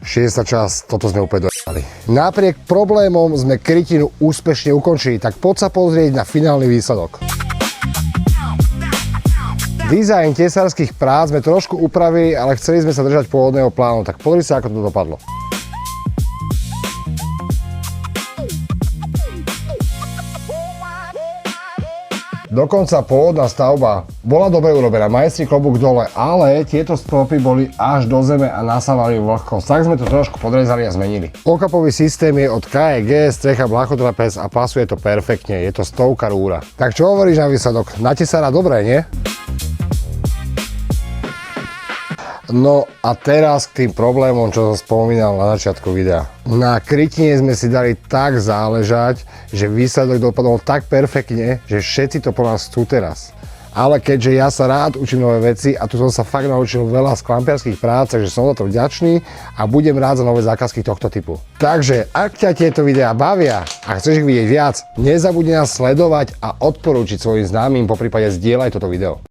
Šiesta časť, toto sme úplne dojali. Napriek problémom sme krytinu úspešne ukončili, tak poď sa pozrieť na finálny výsledok. Dizajn tesárskych prác sme trošku upravili, ale chceli sme sa držať pôvodného plánu, tak pozri sa, ako to dopadlo. Dokonca pôvodná stavba bola dobre urobená, majstri klobúk dole, ale tieto stropy boli až do zeme a nasávali vlhkosť, tak sme to trošku podrezali a zmenili. Okapový systém je od KEG, strecha blachotrapec a pasuje to perfektne, je to stovka rúra. Tak čo hovoríš na výsledok? Na tesára dobré, nie? No a teraz k tým problémom, čo som spomínal na začiatku videa. Na krytine sme si dali tak záležať, že výsledok dopadol tak perfektne, že všetci to po nás chcú teraz. Ale keďže ja sa rád učím nové veci a tu som sa fakt naučil veľa z klampiarských prác, takže som za to vďačný a budem rád za nové zákazky tohto typu. Takže ak ťa tieto videá bavia a chceš ich vidieť viac, nezabudni nás sledovať a odporúčiť svojim známym, poprípade zdieľaj toto video.